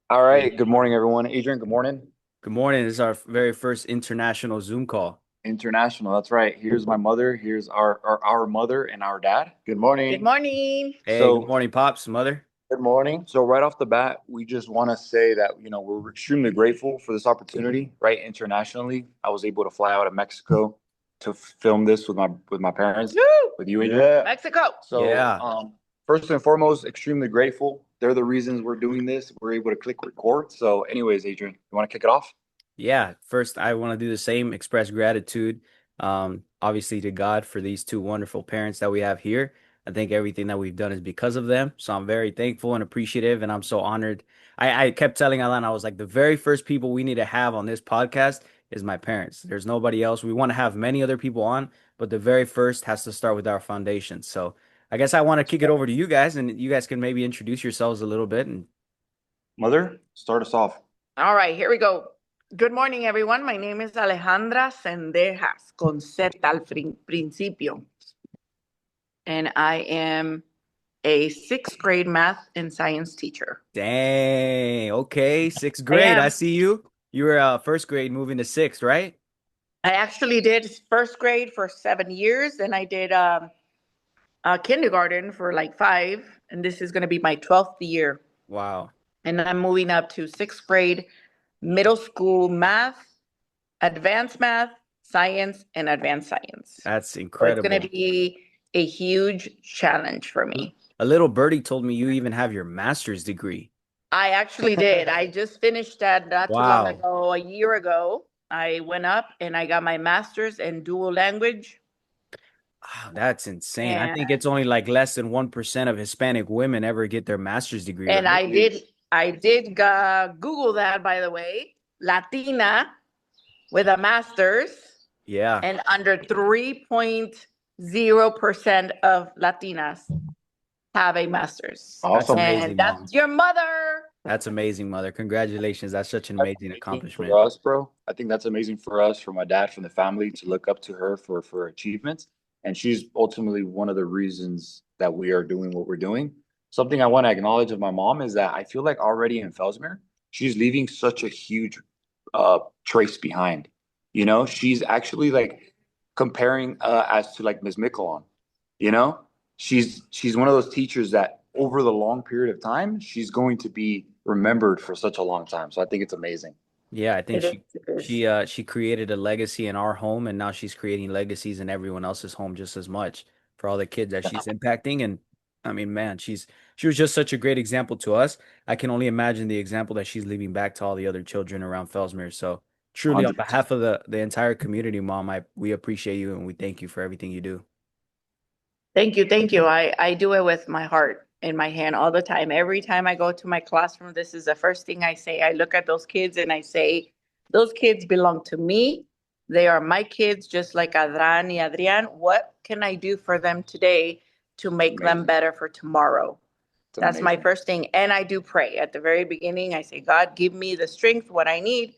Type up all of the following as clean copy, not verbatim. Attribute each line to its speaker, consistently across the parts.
Speaker 1: All right. Good morning, everyone. Adrian, good morning.
Speaker 2: Good morning. This is our very first international Zoom call.
Speaker 1: International. That's right. Here's my mother. Here's our mother and our dad. Good
Speaker 3: Good
Speaker 1: morning.
Speaker 3: morning.
Speaker 2: Hey, good
Speaker 1: So,
Speaker 2: morning, Pops, Mother.
Speaker 1: good morning. So, right off the bat, we just want to say that, we're extremely grateful for this opportunity, right? Internationally, I was able to fly out of Mexico to film this with my parents,
Speaker 3: Woo!
Speaker 1: with you, Adrian. Yeah.
Speaker 3: Mexico.
Speaker 1: So,
Speaker 2: Yeah.
Speaker 1: first and foremost, extremely grateful. They're the reasons we're doing this. We're able to click record. So, anyways, Adrian, you want to kick it off?
Speaker 2: Yeah. First, I want to do the same, express gratitude, obviously to God for these two wonderful parents that we have here. I think everything that we've done is because of them. So I'm very thankful and appreciative, and I'm so honored. I kept telling Alan, I was like, the very first people we need to have on this podcast is my parents. There's nobody else. We want to have many other people on, but the very first has to start with our foundation. So I guess I want to kick it over to you guys, and you guys can maybe introduce yourselves a little bit. And
Speaker 1: Mother, start us off.
Speaker 3: All right, here we go. Good morning, everyone. My name is Alejandra Zendejas, con Z al principio. And I am a sixth grade math and science teacher.
Speaker 2: dang, okay, sixth
Speaker 3: I
Speaker 2: grade. I
Speaker 3: am.
Speaker 2: see you. You were first grade moving to sixth, right?
Speaker 3: I actually did first grade for 7 years, and I did kindergarten for like 5. And this is going to be my 12th year.
Speaker 2: Wow.
Speaker 3: And I'm moving up to sixth grade, middle school math, advanced math, science, and advanced science.
Speaker 2: That's
Speaker 3: So it's going to
Speaker 2: incredible.
Speaker 3: be a huge challenge for me.
Speaker 2: A little birdie told me you even have your master's degree.
Speaker 3: I actually did. I just finished that not too long
Speaker 2: Wow.
Speaker 3: ago, a year ago. I went up and I got my master's in dual language.
Speaker 2: Wow, that's insane. I
Speaker 3: And
Speaker 2: think it's only like less than 1% of Hispanic women ever get their master's degree,
Speaker 3: and
Speaker 2: right?
Speaker 3: I did Google that, by the way. Latina with a master's,
Speaker 2: Yeah.
Speaker 3: and under 3.0% of Latinas have a master's.
Speaker 2: That's
Speaker 1: Awesome.
Speaker 3: And
Speaker 2: amazing, Mom.
Speaker 3: that's your mother.
Speaker 2: That's amazing, Mother. Congratulations. That's such an
Speaker 1: That's
Speaker 2: amazing
Speaker 1: amazing
Speaker 2: accomplishment.
Speaker 1: for us, bro. I think that's amazing for us, for my dad, from the family to look up to her for achievements. And she's ultimately one of the reasons that we are doing what we're doing. Something I want to acknowledge of my mom is that I feel like already in Felsmere, she's leaving such a huge trace behind. She's actually like comparing as to like Ms. Mickelon. You know, she's one of those teachers that over the long period of time, she's going to be remembered for such a long time. So I think it's amazing.
Speaker 2: Yeah, I think
Speaker 3: It is.
Speaker 2: she
Speaker 3: It is.
Speaker 2: she uh she created a legacy in our home, and now she's creating legacies in everyone else's home just as much for all the kids that she's impacting. And I mean, man, she was just such a great example to us. I can only imagine the example that she's leaving back to all the other children around Fellsmere. So truly, on
Speaker 1: 100%.
Speaker 2: behalf of the entire community, Mom, we appreciate you and we thank you for everything you do.
Speaker 3: Thank you. Thank you. I do it with my heart in my hand all the time. Every time I go to my classroom, this is the first thing I say. I look at those kids and I say, those kids belong to me. They are my kids, just like Adran and Adrian. What can I do for them today to make them better for tomorrow?
Speaker 1: It's
Speaker 3: That's my
Speaker 1: amazing.
Speaker 3: first thing. And I do pray at the very beginning. I say, God, give me the strength, what I need,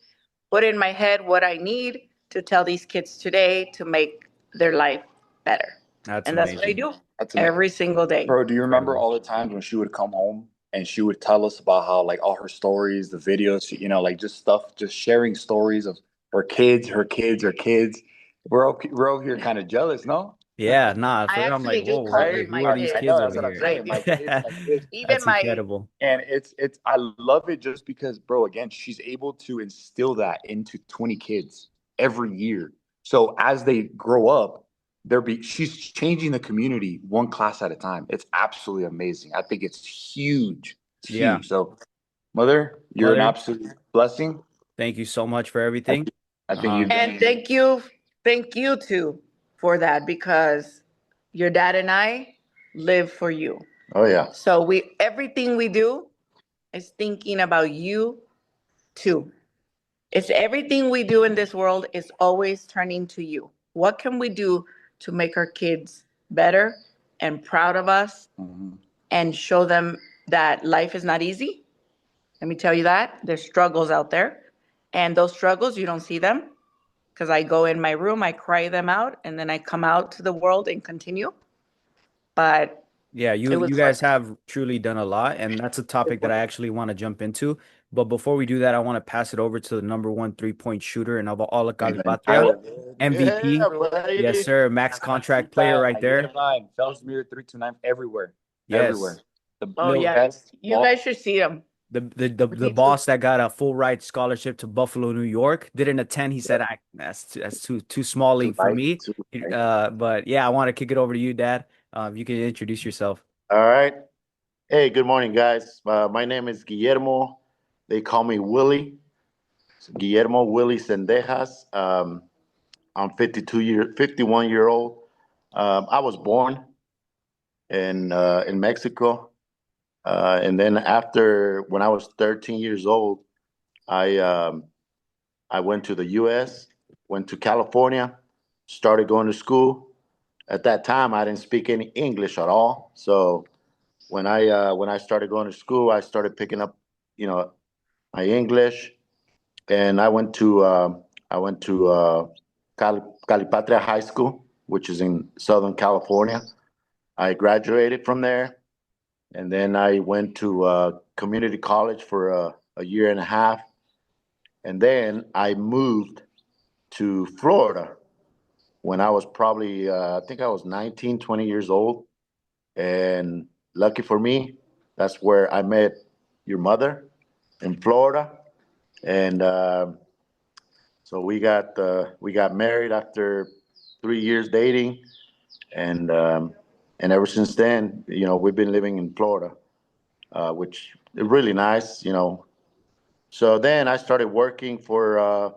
Speaker 3: put in my head what I need to tell these kids today to make their life better.
Speaker 2: That's
Speaker 3: And that's what I
Speaker 2: amazing.
Speaker 3: do
Speaker 1: That's amazing.
Speaker 3: every single day.
Speaker 1: Bro, do you remember
Speaker 2: Incredible.
Speaker 1: all the times when she would come home and she would tell us about how like all her stories, the videos, like just stuff, just sharing stories of her kids, her kids, her kids. We're all here kind of jealous, no?
Speaker 2: Yeah, nah,
Speaker 3: I
Speaker 2: for real, I'm like,
Speaker 3: actually do
Speaker 2: whoa,
Speaker 3: call
Speaker 1: Right?
Speaker 3: them
Speaker 2: who
Speaker 3: my
Speaker 2: are these
Speaker 1: I
Speaker 2: kids
Speaker 1: know
Speaker 3: kids,
Speaker 1: that's
Speaker 2: over
Speaker 1: what I'm
Speaker 2: here?
Speaker 1: saying. My kids, my kids.
Speaker 3: even
Speaker 2: That's
Speaker 3: my
Speaker 2: incredible.
Speaker 1: And it's I love it just because, bro, again, she's able to instill that into 20 kids every year. So as they grow up, she's changing the community one class at a time. It's absolutely amazing. I think it's huge. It's
Speaker 2: Yeah.
Speaker 1: huge. So, mother, you're an
Speaker 2: Mother,
Speaker 1: absolute blessing.
Speaker 2: thank you so much for
Speaker 1: I
Speaker 2: everything.
Speaker 1: think, I think you've
Speaker 2: Um,
Speaker 3: and
Speaker 1: been.
Speaker 3: thank you too for that, because your dad and I live for you.
Speaker 1: Oh yeah.
Speaker 3: So we everything we do is thinking about you too. It's everything we do in this world is always turning to you. What can we do to make our kids better and proud of us
Speaker 1: Mhm.
Speaker 3: and show them that life is not easy? Let me tell you that. There's struggles out there. And those struggles, you don't see them because I go in my room, I cry them out, and then I come out to the world and continue. But
Speaker 2: Yeah,
Speaker 3: It
Speaker 2: you
Speaker 3: was fun.
Speaker 2: guys have truly done a lot, and that's a topic that I actually want to jump into. But before we do that, I want to pass it over to the number one 3-point shooter and of all of
Speaker 1: Amen.
Speaker 2: Calipatria,
Speaker 1: Yeah,
Speaker 2: MVP. Yes,
Speaker 1: buddy.
Speaker 2: sir. Max contract player right there.
Speaker 1: Fells mirror 329 everywhere. Everywhere.
Speaker 2: Yes.
Speaker 1: The
Speaker 3: Oh
Speaker 2: Little
Speaker 3: yeah,
Speaker 1: best
Speaker 3: you
Speaker 1: ball.
Speaker 3: guys should see them.
Speaker 2: the boss that got a full ride scholarship to Buffalo, New York, didn't attend. He said, that's too small
Speaker 1: Too
Speaker 2: league for
Speaker 1: light.
Speaker 2: me.
Speaker 1: Too light.
Speaker 2: But yeah, I want to kick it over to you, Dad. If you can introduce yourself.
Speaker 4: All right. Hey, good morning, guys. My name is Guillermo. They call me Willie. Guillermo Willie Zendejas. I'm 51 year old. I was born in Mexico, and then after when I was 13 years old, I um, I went to the U.S., went to California, started going to school. At that time, I didn't speak any English at all, so when I started going to school, I started picking up, you know, my English, and I went to Calipatria High School, which is in Southern California. I graduated from there, and then I went to community college for a year and a half, and then I moved to Florida when I was probably I think I was 19, 20 years old, and lucky for me, that's where I met your mother in Florida, and so we got married after 3 years dating, and um, and ever since then, we've been living in Florida, which is really nice, So then I started working for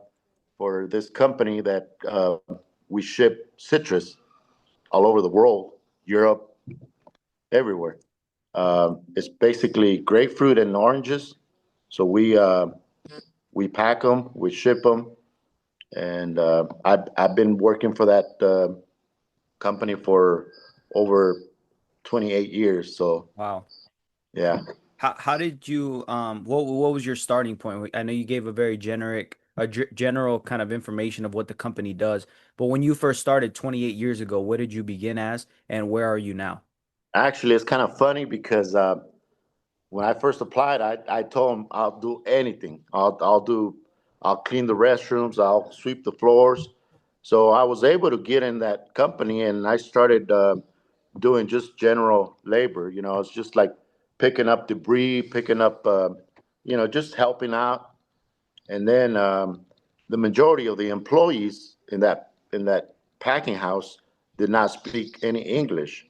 Speaker 4: this company that we ship citrus all over the world, Europe, everywhere. It's basically grapefruit and oranges. So we pack them, we ship them, and I've been working for that company for over 28 years. So
Speaker 2: Wow.
Speaker 4: yeah,
Speaker 2: How did you what was your starting point? I know you gave a very generic general kind of information of what the company does, but when you first started 28 years ago, what did you begin as and where are you now?
Speaker 4: actually, it's kind of funny because when I first applied, I told them I'll do anything. I'll clean the restrooms, I'll sweep the floors. So I was able to get in that company, and I started doing just general labor. It's just like picking up debris, picking up, just helping out. And then the majority of the employees in that packing house did not speak any English.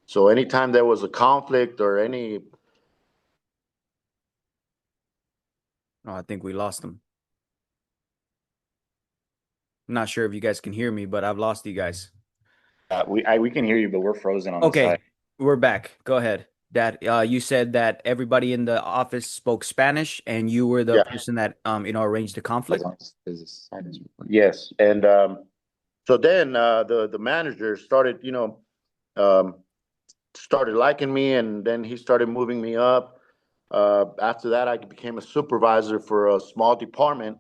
Speaker 4: So anytime there was a conflict or any.
Speaker 2: Oh, I think we lost them. I'm not sure if you guys can hear me, but I've lost you guys.
Speaker 1: We can hear you, but we're frozen on the
Speaker 2: Okay,
Speaker 1: side.
Speaker 2: we're back. Go ahead. That you said that everybody in the office spoke Spanish and you were the
Speaker 4: Yeah.
Speaker 2: person that arranged the conflict.
Speaker 4: Yes, and so then the manager started, um, started liking me, and then he started moving me up. After that, I became a supervisor for a small department,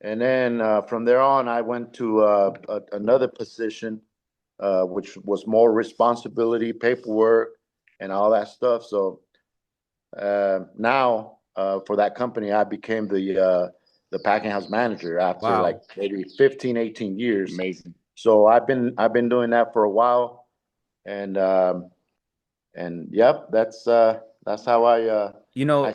Speaker 4: and then from there on, I went to another position, which was more responsibility, paperwork, and all that stuff. So now for that company, I became the packing house manager after like
Speaker 2: Wow.
Speaker 4: maybe 15, 18 years.
Speaker 1: Amazing.
Speaker 4: So I've been doing that for a while, and yep, that's how
Speaker 2: You
Speaker 4: I
Speaker 2: know,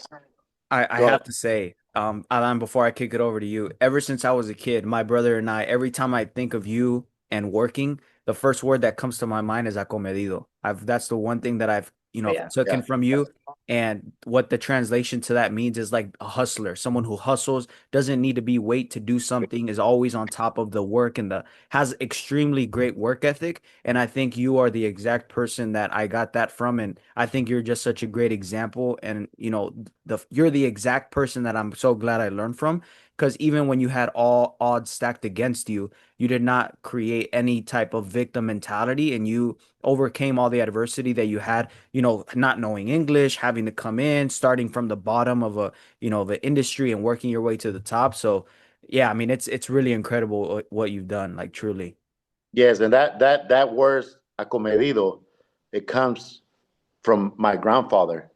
Speaker 2: I
Speaker 4: go ahead.
Speaker 2: have to say, Alan, before I kick it over to you, ever since I was a kid, my brother and I, every time I think of you and working, the first word that comes to my mind is acomedido. That's the one thing that I've,
Speaker 3: Oh, yeah.
Speaker 2: taken
Speaker 4: Yeah,
Speaker 2: from you. And what the translation to that means is like a hustler, someone who hustles, doesn't need to be wait to do something, is always on top of the work and has extremely great work ethic. And I think you are the exact person that I got that from. And I think you're just such a great example. And, you're the exact person that I'm so glad I learned from. Because even when you had all odds stacked against you, you did not create any type of victim mentality and you overcame all the adversity that you had, not knowing English, having to come in, starting from the bottom of the industry and working your way to the top. So yeah, I mean, it's really incredible what you've done, like truly.
Speaker 4: yes, and that word acomedido, it comes from my grandfather.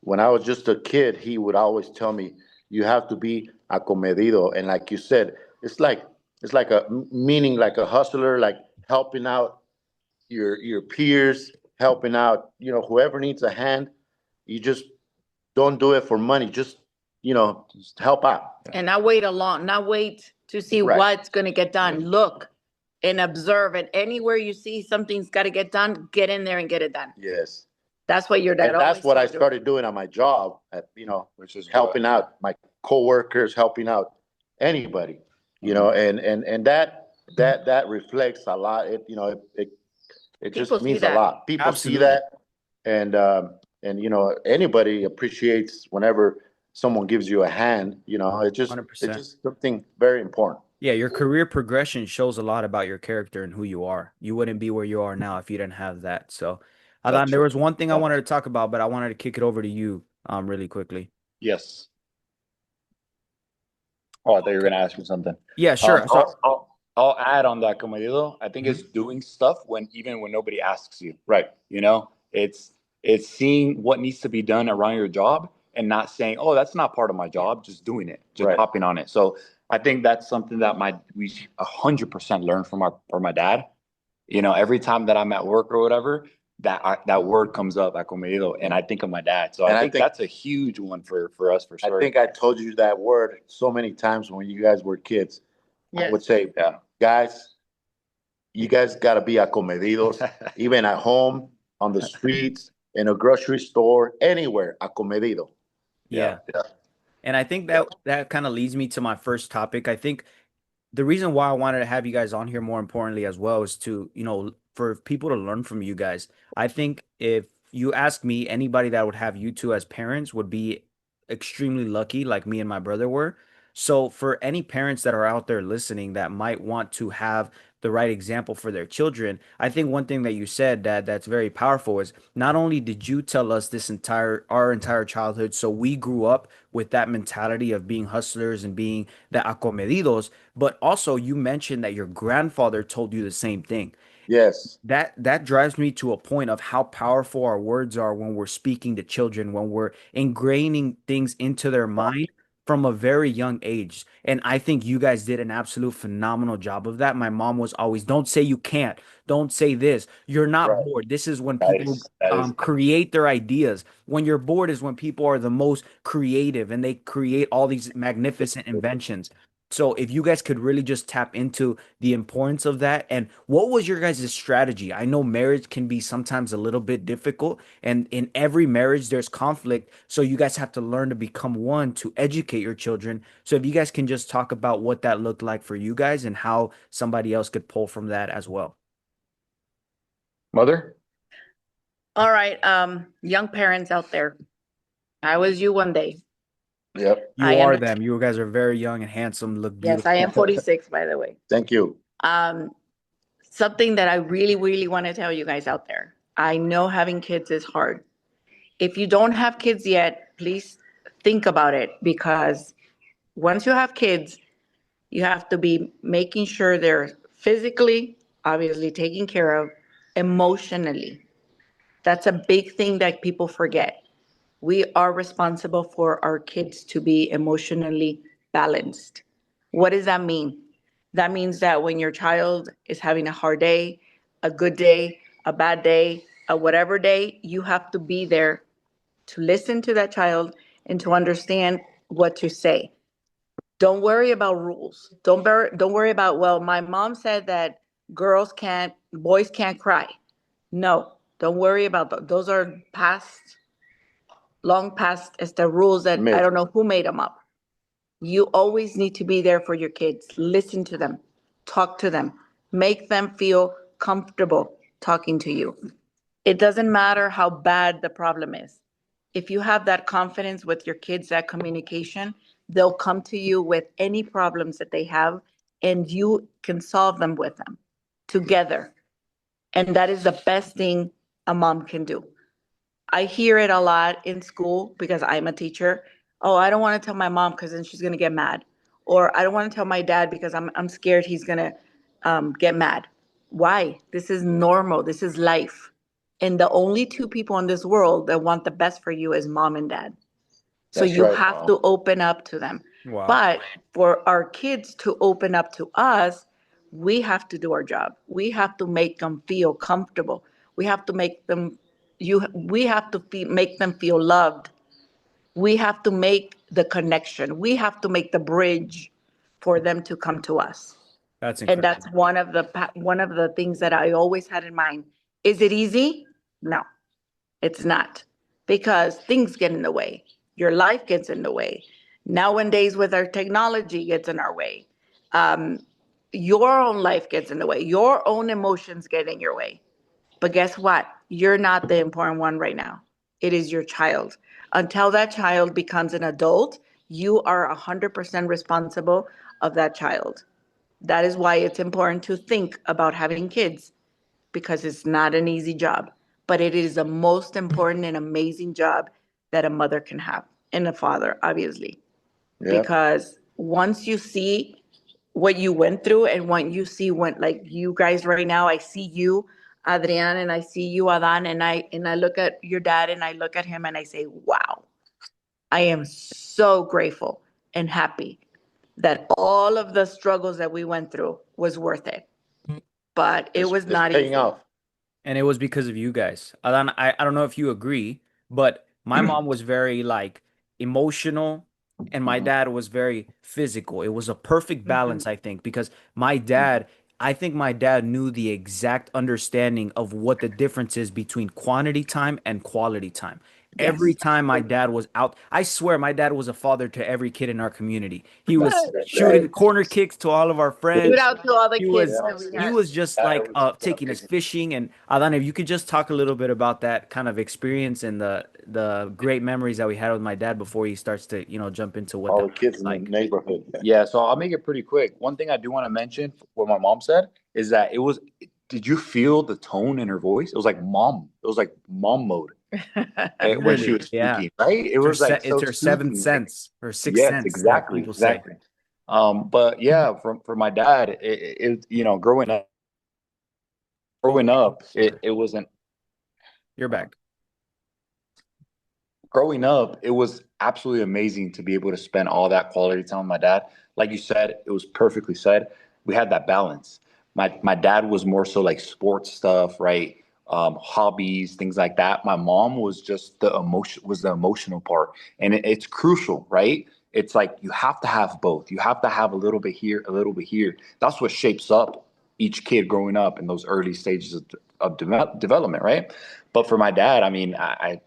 Speaker 4: When I was just a kid, he would always tell me, "You have to be acomedido," and like you said, it's like a meaning like a hustler, like helping out your peers, helping out whoever needs a hand. You just don't do it for money. Just just help out.
Speaker 3: And not wait along, not wait to see
Speaker 4: Right.
Speaker 3: what's going to get done. Look and observe, and anywhere you see something's got to get done, get in there and get it done.
Speaker 4: Yes.
Speaker 3: That's what your dad
Speaker 4: And that's
Speaker 3: always
Speaker 4: what I
Speaker 3: told you.
Speaker 4: started doing at my job,
Speaker 1: Which is
Speaker 4: helping out my coworkers, helping out anybody, and that reflects a lot. It
Speaker 3: People
Speaker 4: just
Speaker 3: see
Speaker 4: means a
Speaker 3: that.
Speaker 4: lot. People see
Speaker 2: Absolutely.
Speaker 4: that, and anybody appreciates whenever someone gives you a hand. It's
Speaker 2: 100%.
Speaker 4: just something very important.
Speaker 2: Yeah, your career progression shows a lot about your character and who you are. You wouldn't be where you are now if you didn't have that. So, Adan,
Speaker 1: That's
Speaker 2: there
Speaker 1: true.
Speaker 2: was one thing I wanted to talk about, but I wanted to kick it over to you, really quickly.
Speaker 1: Yes. Oh, I thought you were gonna ask me something.
Speaker 2: Yeah, sure. So,
Speaker 1: I'll add on that, comedido. I think it's doing stuff even when nobody asks you.
Speaker 4: Right.
Speaker 1: It's seeing what needs to be done around your job and not saying, "Oh, that's not part of my job." Just doing it, just
Speaker 4: Right.
Speaker 1: hopping on it. So I think that's something that we 100% learn from my dad. Every time that I'm at work or whatever, that word comes up, acomedido, and I think of my dad. So
Speaker 4: And
Speaker 1: I think that's a huge one for us for
Speaker 4: I
Speaker 1: sure.
Speaker 4: think I told you that word so many times when you guys were kids. I
Speaker 3: Yes.
Speaker 4: would say,
Speaker 1: Yeah.
Speaker 4: guys, you guys got to be acomedidos, even at home, on the streets, in a grocery store, anywhere, acomedido.
Speaker 2: yeah.
Speaker 1: Yeah.
Speaker 2: And I think that kind of leads me to my first topic. I think the reason why I wanted to have you guys on here more importantly as well is to, for people to learn from you guys. I think if you ask me, anybody that would have you two as parents would be extremely lucky, like me and my brother were. So for any parents that are out there listening that might want to have the right example for their children, I think one thing that you said that's very powerful is not only did you tell us our entire childhood, so we grew up with that mentality of being hustlers and being the acomedidos, but also you mentioned that your grandfather told you the same thing.
Speaker 4: Yes.
Speaker 2: That drives me to a point of how powerful our words are when we're speaking to children, when we're ingraining things into their mind from a very young age. And I think you guys did an absolute phenomenal job of that. My mom was always, don't say you can't, don't say this, you're not
Speaker 4: Right.
Speaker 2: bored. This is when people
Speaker 1: That is
Speaker 2: create their ideas. When you're bored is when people are the most creative and they create all these magnificent inventions. So if you guys could really just tap into the importance of that, and what was your guys' strategy? I know marriage can be sometimes a little bit difficult, and in every marriage there's conflict. So you guys have to learn to become one to educate your children. So if you guys can just talk about what that looked like for you guys and how somebody else could pull from that as well.
Speaker 1: mother.
Speaker 3: All right, young parents out there, I was you one day.
Speaker 4: Yep.
Speaker 2: You
Speaker 3: I am
Speaker 2: are
Speaker 3: a
Speaker 2: them. You guys are very young and handsome, look
Speaker 3: Yes,
Speaker 2: beautiful.
Speaker 3: I am 46, by the way.
Speaker 4: Thank you.
Speaker 3: Something that I really, really want to tell you guys out there. I know having kids is hard. If you don't have kids yet, please think about it, because once you have kids, you have to be making sure they're physically, obviously taken care of, emotionally. That's a big thing that people forget. We are responsible for our kids to be emotionally balanced. What does that mean? That means that when your child is having a hard day, a good day, a bad day, a whatever day, you have to be there to listen to that child and to understand what to say. Don't worry about rules. Don't worry about, well, my mom said that boys can't cry. No, don't worry about those. Those are long past as the rules that I
Speaker 4: Myth.
Speaker 3: don't know who made them up. You always need to be there for your kids. Listen to them, talk to them, make them feel comfortable talking to you. It doesn't matter how bad the problem is. If you have that confidence with your kids, that communication, they'll come to you with any problems that they have, and you can solve them with them together. And that is the best thing a mom can do. I hear it a lot in school because I'm a teacher. Oh, I don't want to tell my mom because then she's going to get mad. Or I don't want to tell my dad because I'm scared he's going to get mad. Why? This is normal. This is life. And the only two people in this world that want the best for you is mom and dad. So
Speaker 4: That's
Speaker 3: you
Speaker 4: right.
Speaker 3: have to open up to them.
Speaker 2: Wow.
Speaker 3: But for our kids to open up to us, we have to do our job. We have to make them feel comfortable. We have to make them we have to make them feel loved. We have to make the connection. We have to make the bridge for them to come to us.
Speaker 2: That's
Speaker 3: And
Speaker 2: incredible.
Speaker 3: that's one of the things that I always had in mind. Is it easy? No, it's not, because things get in the way. Your life gets in the way. Nowadays, with our technology, gets in our way. Um, your own life gets in the way. Your own emotions get in your way. But guess what? You're not the important one right now. It is your child. Until that child becomes an adult, you are 100% responsible of that child. That is why it's important to think about having kids, because it's not an easy job, but it is the most important and amazing job that a mother can have, and a father, obviously.
Speaker 4: Yeah.
Speaker 3: Because once you see what you went through, and when you see, when, like you guys right now, I see you, Adrian, and I see you, Adan, and I look at your dad, and I look at him, and I say, wow, I am so grateful and happy that all of the struggles that we went through was worth it. But it was
Speaker 4: It's
Speaker 3: not
Speaker 4: paying
Speaker 3: easy.
Speaker 4: off.
Speaker 2: And it was because of you guys. Adan, I don't know if you agree, but my mom was very like emotional and my dad was very physical. It was a perfect balance, I think, because I think my dad knew the exact understanding of what the difference is between quantity time and quality time. Every
Speaker 3: Yes.
Speaker 2: time my dad was out, I swear my dad was a father to every kid in our community. He was
Speaker 3: Right,
Speaker 2: shooting
Speaker 3: right.
Speaker 2: corner kicks to all of our
Speaker 3: Shoot
Speaker 2: friends.
Speaker 3: out to all the
Speaker 2: He
Speaker 3: kids
Speaker 2: was
Speaker 3: that we
Speaker 2: he
Speaker 3: had.
Speaker 2: was just
Speaker 1: That
Speaker 2: like
Speaker 1: was
Speaker 2: taking us
Speaker 1: amazing.
Speaker 2: fishing. And Adan, if you could just talk a little bit about that kind of experience and the great memories that we had with my dad before he starts to, jump into what
Speaker 4: All
Speaker 2: that
Speaker 4: the kids
Speaker 2: was
Speaker 4: in the
Speaker 2: like.
Speaker 4: neighborhood.
Speaker 1: Yeah, so I'll make it pretty quick. One thing I do want to mention, what my mom said, is that did you feel the tone in her voice? It was like mom. It was like mom mode when she
Speaker 2: Really?
Speaker 1: was
Speaker 2: Yeah.
Speaker 1: speaking, right? It was like
Speaker 2: It's
Speaker 1: so
Speaker 2: her seventh
Speaker 1: soothing. Like,
Speaker 2: sense, her sixth
Speaker 1: yes,
Speaker 2: sense that
Speaker 1: exactly,
Speaker 2: people say.
Speaker 1: exactly. But yeah, for my dad, growing up, it wasn't
Speaker 2: You're back.
Speaker 1: growing up, it was absolutely amazing to be able to spend all that quality time with my dad. Like you said, it was perfectly said. We had that balance. My dad was more so like sports stuff, right? Hobbies, things like that. My mom was just the emotional part, and it's crucial, right? It's like you have to have both. You have to have a little bit here, a little bit here. That's what shapes up each kid growing up in those early stages of development, right? But for my dad, I mean, I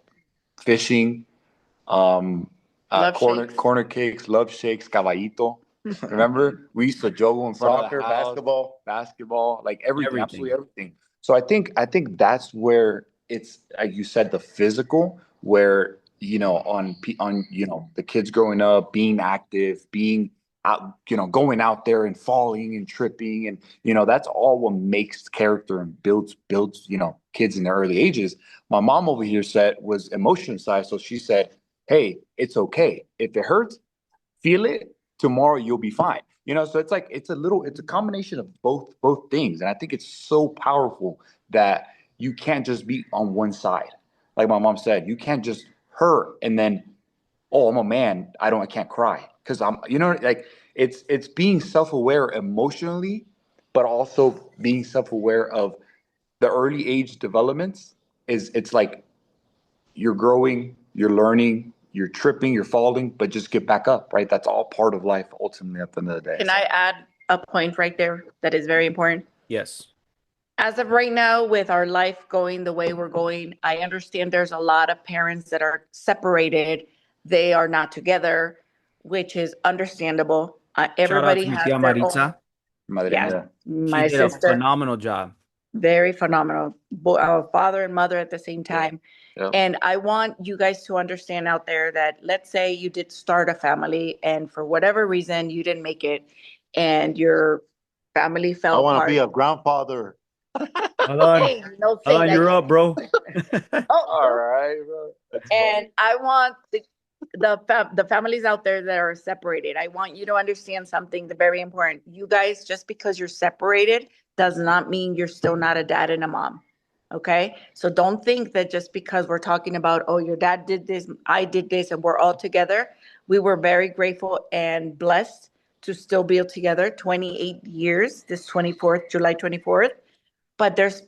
Speaker 1: fishing,
Speaker 3: Love
Speaker 1: corner
Speaker 3: shakes.
Speaker 1: corner kicks, love shakes, caballito. Remember, we used to juggle in front of
Speaker 4: Soccer,
Speaker 1: the house,
Speaker 4: basketball.
Speaker 1: basketball, like everything,
Speaker 2: Everything.
Speaker 1: absolutely everything. So I think that's where it's like you said, the physical, where on the kids growing up, being active, being out, going out there and falling and tripping, and that's all what makes character and builds kids in the early ages. My mom over here said was emotion side, so she said, hey, it's okay. If it hurts, feel it. Tomorrow you'll be fine. So it's like it's a combination of both things. And I think it's so powerful that you can't just be on one side. Like my mom said, you can't just hurt and then, oh, I'm a man. I can't cry. Because like it's being self-aware emotionally, but also being self-aware of the early age developments. It's like you're growing, you're learning, you're tripping, you're falling, but just get back up, right? That's all part of life ultimately at the end of the day.
Speaker 3: Can
Speaker 1: So
Speaker 3: I add a point right there that is very important?
Speaker 2: Yes.
Speaker 3: As of right now, with our life going the way we're going, I understand there's a lot of parents that are separated. They are not together, which is understandable.
Speaker 2: Shout out
Speaker 3: Everybody
Speaker 2: to mi
Speaker 3: has
Speaker 2: tia
Speaker 3: their own.
Speaker 2: Maritza.
Speaker 3: Yeah,
Speaker 1: Madre
Speaker 2: She
Speaker 3: my
Speaker 2: did a
Speaker 3: sister,
Speaker 2: phenomenal job.
Speaker 3: very phenomenal. Father and mother at the same time.
Speaker 1: yeah.
Speaker 3: And I want you guys to understand out there that, let's say you did start a family and for whatever reason you didn't make it and your family
Speaker 4: I
Speaker 3: fell
Speaker 4: want to be
Speaker 3: apart.
Speaker 4: a grandfather.
Speaker 2: Alan,
Speaker 3: Hey, don't say
Speaker 2: Alan,
Speaker 3: that
Speaker 2: you're
Speaker 3: yet.
Speaker 2: up, bro.
Speaker 3: Oh,
Speaker 1: All right, bro. Let's go.
Speaker 3: and I want the families out there that are separated. I want you to understand something very important. You guys, just because you're separated, does not mean you're still not a dad and a mom. Okay. So don't think that just because we're talking about, oh, your dad did this, I did this, and we're all together. We were very grateful and blessed to still be together 28 years, this 24th, July 24th. But there's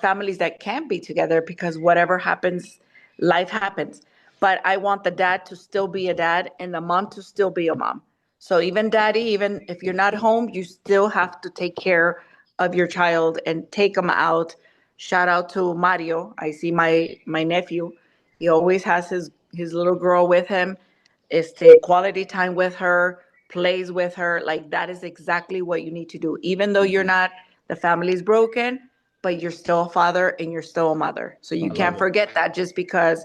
Speaker 3: families that can't be together because whatever happens, life happens. But I want the dad to still be a dad and the mom to still be a mom. So even daddy, even if you're not home, you still have to take care of your child and take them out. Shout out to Mario. I see my nephew. He always has his little girl with him. Quality time with her, plays with her. Like that is exactly what you need to do. Even though you're not, the family's broken, but you're still a father and you're still a mother. So you can't forget that just because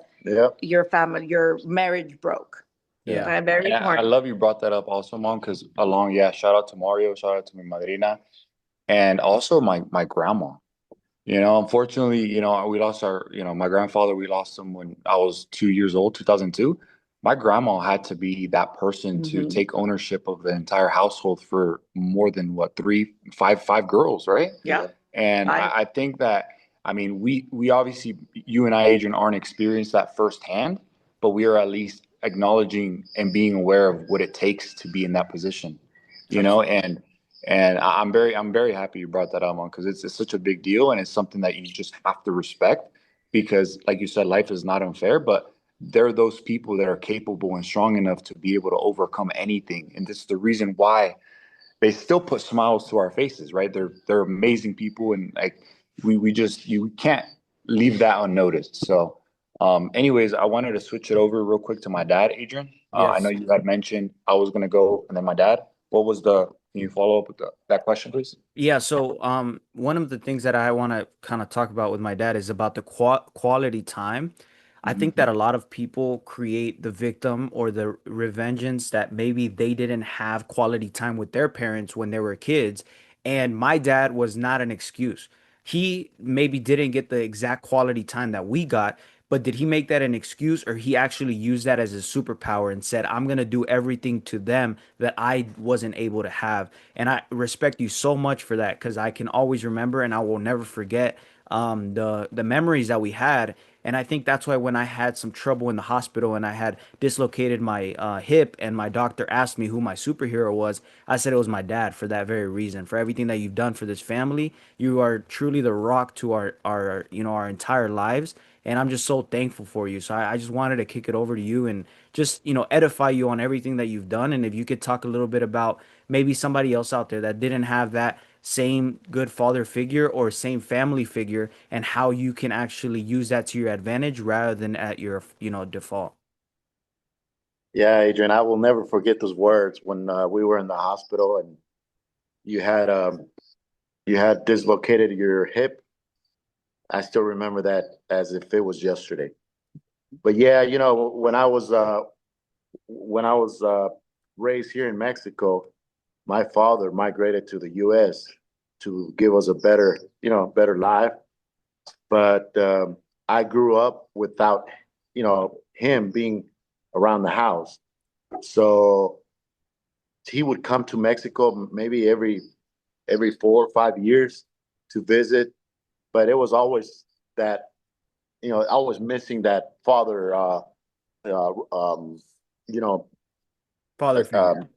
Speaker 3: your marriage broke.
Speaker 2: Yeah.
Speaker 3: Okay, very
Speaker 1: And I
Speaker 3: important.
Speaker 1: love you brought that up also, Mom, because shout out to Mario, shout out to my madrina, and also my grandma. Unfortunately, we lost my grandfather, we lost him when I was 2 years old, 2002. My grandma had to be that person to take ownership of the entire household for more than what, five girls, right?
Speaker 3: Yeah.
Speaker 1: And I think that, I mean, we obviously, you and I, Adrian, aren't experienced that firsthand, but we are at least acknowledging and being aware of what it takes to be in that position, and I'm very happy you brought that up on, because it's such a big deal, and it's something that you just have to respect, because like you said, life is not unfair, but there are those people that are capable and strong enough to be able to overcome anything, and this is the reason why they still put smiles to our faces, right? They're amazing people, and like we just, you can't leave that unnoticed. So, anyways, I wanted to switch it over real quick to my dad, Adrian. I know
Speaker 2: Yes.
Speaker 1: you had mentioned I was gonna go, and then my dad. What was the? Can you follow up with that question, please?
Speaker 2: Yeah, so one of the things that I want to kind of talk about with my dad is about the quality time. I think that a lot of people create the victim or the revengeance that maybe they didn't have quality time with their parents when they were kids. And my dad was not an excuse. He maybe didn't get the exact quality time that we got, but did he make that an excuse, or he actually used that as a superpower and said, I'm going to do everything to them that I wasn't able to have? And I respect you so much for that, because I can always remember and I will never forget the memories that we had. And I think that's why when I had some trouble in the hospital and I had dislocated my hip, and my doctor asked me who my superhero was, I said it was my dad, for that very reason. For everything that you've done for this family, you are truly the rock to our entire lives. And I'm just so thankful for you. So I just wanted to kick it over to you and just, edify you on everything that you've done. And if you could talk a little bit about maybe somebody else out there that didn't have that same good father figure or same family figure, and how you can actually use that to your advantage rather than at your, default.
Speaker 4: Yeah, Adrian, I will never forget those words when we were in the hospital and you had um, you had dislocated your hip. I still remember that as if it was yesterday. But yeah, when I was raised here in Mexico, my father migrated to the U.S. to give us a better life. But I grew up without, him being around the house. So he would come to Mexico maybe every 4 or 5 years to visit, but it was always that, always missing that father, uh, um, you know,
Speaker 2: Father figure.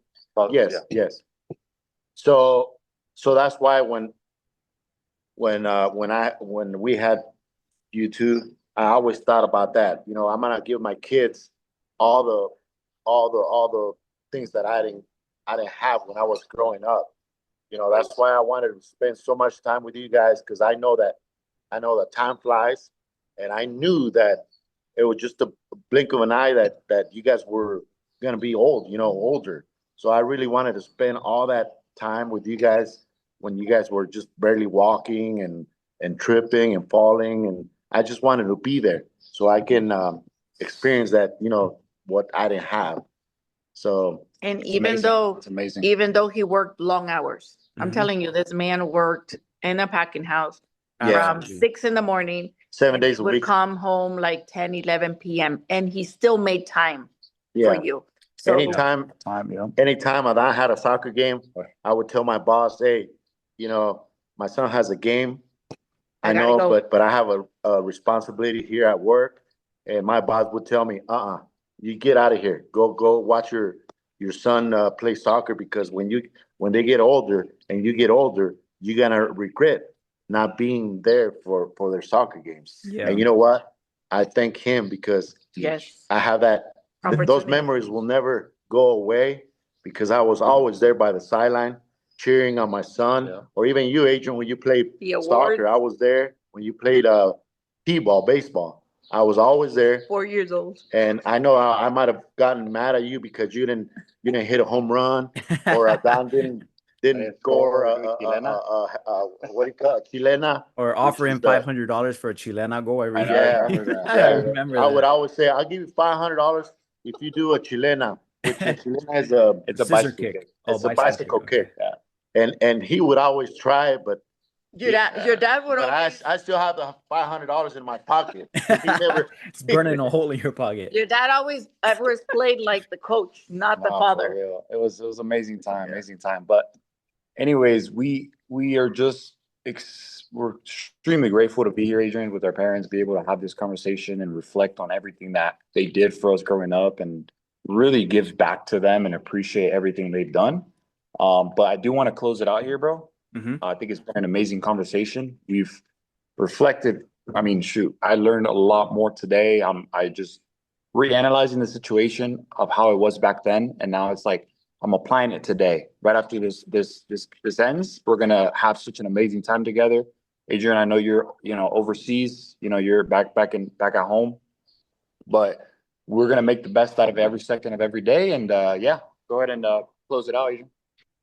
Speaker 4: yes,
Speaker 1: Yeah.
Speaker 4: yes. So, so that's why when we had you two, I always thought about that. I'm gonna give my kids all the all the things that I didn't have when I was growing up. That's why I wanted to spend so much time with you guys, because I know that time flies, and I knew that it was just a blink of an eye that you guys were gonna be old, older. So I really wanted to spend all that time with you guys when you guys were just barely walking and tripping and falling, and I just wanted to be there so I can experience that, what I didn't have. So
Speaker 3: And
Speaker 1: It's amazing. It's amazing.
Speaker 3: even though he worked long hours, I'm
Speaker 2: Mhm.
Speaker 3: telling you, this man worked in a packing house
Speaker 4: yeah,
Speaker 3: from
Speaker 2: Absolutely.
Speaker 3: 6 in the morning,
Speaker 4: 7 days a
Speaker 3: would
Speaker 4: week.
Speaker 3: come home like 10, 11 p.m. and he still made time for
Speaker 4: Yeah.
Speaker 3: you. So
Speaker 4: Anytime,
Speaker 1: Time, yeah.
Speaker 4: anytime I had a soccer game, I would tell my boss, "Hey, you know, my son has a game.
Speaker 3: I gotta
Speaker 4: know,
Speaker 3: go.
Speaker 4: but I have a responsibility here at work, and my boss would tell me, you get out of here. Go watch your son play soccer, because when they get older and you get older, you're gonna regret not being there for their soccer games.
Speaker 2: Yeah.
Speaker 4: And you know what? I thank him, because
Speaker 3: Yes.
Speaker 4: I have those
Speaker 3: Opportunity.
Speaker 4: memories will never go away, because I was always there by the sideline cheering on my son.
Speaker 1: Yeah.
Speaker 4: Or even you, Adrian, when you played
Speaker 3: The awards.
Speaker 4: soccer, I was there. When you played t-ball, baseball, I was always there.
Speaker 3: 4 years old.
Speaker 4: And I know I might have gotten mad at you because you didn't hit a home run, or Don didn't score what do you call it, chilena,
Speaker 2: Or offer him $500 for a chilena goal every
Speaker 1: I know,
Speaker 2: year.
Speaker 1: I remember that.
Speaker 2: I
Speaker 4: Yeah,
Speaker 2: remember
Speaker 4: I would
Speaker 2: that.
Speaker 4: always say, I'll give you $500 if you do a chilena, which a chilena is
Speaker 1: It's a
Speaker 2: Scissor
Speaker 1: bicycle kick.
Speaker 4: it's a bicycle kick.
Speaker 1: Yeah.
Speaker 4: And he would always try it, but
Speaker 3: Your dad would
Speaker 4: but
Speaker 3: always.
Speaker 4: I still have the $500 in my pocket. He never.
Speaker 2: It's burning a hole in your pocket.
Speaker 3: Your dad always played like the coach, not the
Speaker 1: No, for
Speaker 3: father.
Speaker 1: real. It was amazing time, amazing time. But anyways, we are just we're extremely grateful to be here, Adrian, with our parents, be able to have this conversation and reflect on everything that they did for us growing up, and really give back to them and appreciate everything they've done. But I do want to close it out here, bro.
Speaker 2: Mhm.
Speaker 1: I think it's been an amazing conversation. We've reflected. I mean, shoot, I learned a lot more today. I just reanalyzing the situation of how it was back then, and now it's like I'm applying it today. Right after this ends, we're gonna have such an amazing time together. Adrian, I know you're overseas. You're back at home, but we're gonna make the best out of every second of every day. And yeah, go ahead and close it out, Adrian.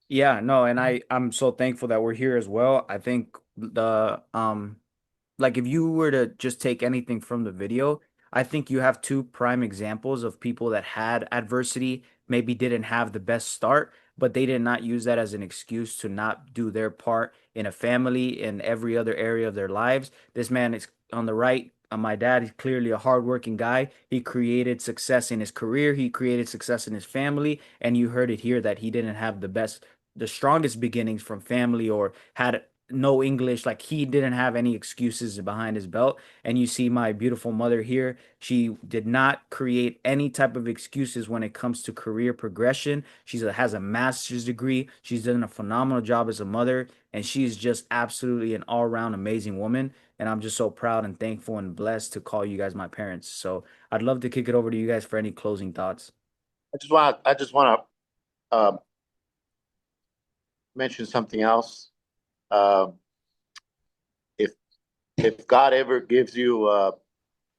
Speaker 2: Yeah, no, and I'm so thankful that we're here as well. I think like if you were to just take anything from the video, I think you have two prime examples of people that had adversity, maybe didn't have the best start, but they did not use that as an excuse to not do their part in a family in every other area of their lives. This man is on the right. My dad is clearly a hardworking guy. He created success in his career. He created success in his family. And you heard it here that he didn't have the strongest beginnings from family, or had no English. Like, he didn't have any excuses behind his belt. And you see my beautiful mother here. She did not create any type of excuses when it comes to career progression. Has a master's degree. She's done a phenomenal job as a mother, and she's just absolutely an all-around amazing woman. And I'm just so proud and thankful and blessed to call you guys my parents. So I'd love to kick it over to you guys for any closing thoughts.
Speaker 4: I just want to mention something else. Um, if God ever gives you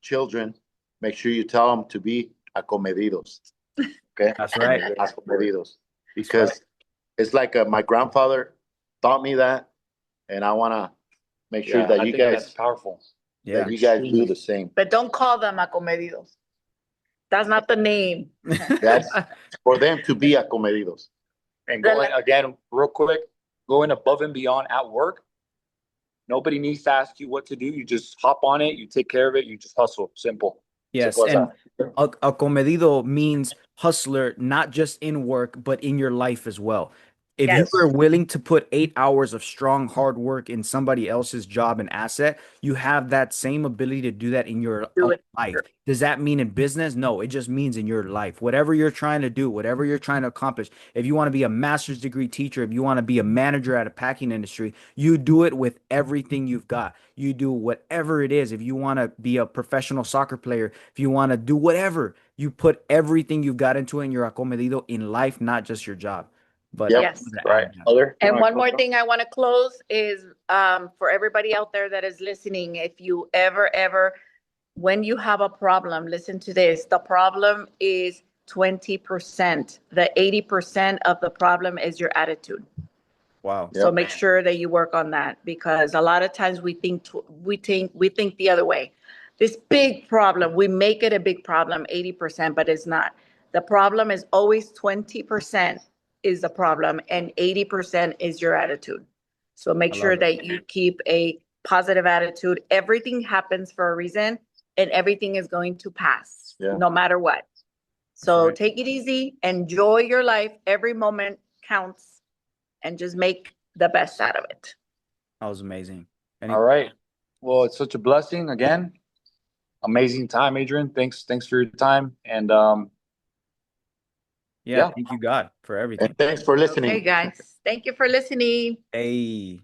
Speaker 4: children, make sure you tell them to be acomedidos. Okay,
Speaker 2: That's right.
Speaker 4: acomedidos, because it's like my grandfather taught me that, and I want to make sure that
Speaker 1: I
Speaker 4: you
Speaker 1: think
Speaker 4: guys
Speaker 1: that's powerful.
Speaker 2: Yeah.
Speaker 4: that you guys do the same.
Speaker 3: But don't call them acomedidos. That's not the name.
Speaker 4: That's for them to be acomedidos.
Speaker 1: And going again, real quick, going above and beyond at work. Nobody needs to ask you what to do. You just hop on it. You take care of it. You just hustle. Simple.
Speaker 2: Yes,
Speaker 1: Simple as
Speaker 2: and
Speaker 1: that.
Speaker 2: acomedido means hustler, not just in work, but in your life as well. If you
Speaker 3: Yes.
Speaker 2: are willing to put 8 hours of strong, hard work in somebody else's job and asset, you have that same ability to do that in your
Speaker 3: Do
Speaker 2: own
Speaker 3: it.
Speaker 2: life. Does that mean in business? No, it just means in your life. Whatever you're trying to do, whatever you're trying to accomplish. If you want to be a master's degree teacher, if you want to be a manager at a packing industry, you do it with everything you've got. You do whatever it is. If you want to be a professional soccer player, if you want to do whatever, you put everything you've got into it, and you're acomedido in life, not just your job. But
Speaker 4: Yep.
Speaker 3: Yes.
Speaker 1: Right. Other.
Speaker 3: And one more thing I want to close is for everybody out there that is listening, if you ever, when you have a problem, listen to this. The problem is 20%. The 80% of the problem is your attitude.
Speaker 2: wow.
Speaker 3: So
Speaker 4: Yep.
Speaker 3: make sure that you work on that, because a lot of times we think the other way. This big problem, we make it a big problem, 80%, but it's not. The problem is always 20% is the problem, and 80% is your attitude. So make
Speaker 2: I
Speaker 3: sure
Speaker 2: love it.
Speaker 3: that you keep a positive attitude. Everything happens for a reason, and everything is going to pass,
Speaker 4: Yeah.
Speaker 3: no matter what. So
Speaker 2: right.
Speaker 3: take it easy, enjoy your life. Every moment counts, and just make the best out of it.
Speaker 2: That was amazing.
Speaker 1: All right. Well, it's such a blessing again. Amazing time, Adrian. Thanks for your time. And
Speaker 2: Yeah,
Speaker 1: yeah.
Speaker 2: thank you, God, for everything.
Speaker 4: And thanks for
Speaker 3: Okay,
Speaker 4: listening.
Speaker 3: guys. Thank you for listening.
Speaker 2: Hey.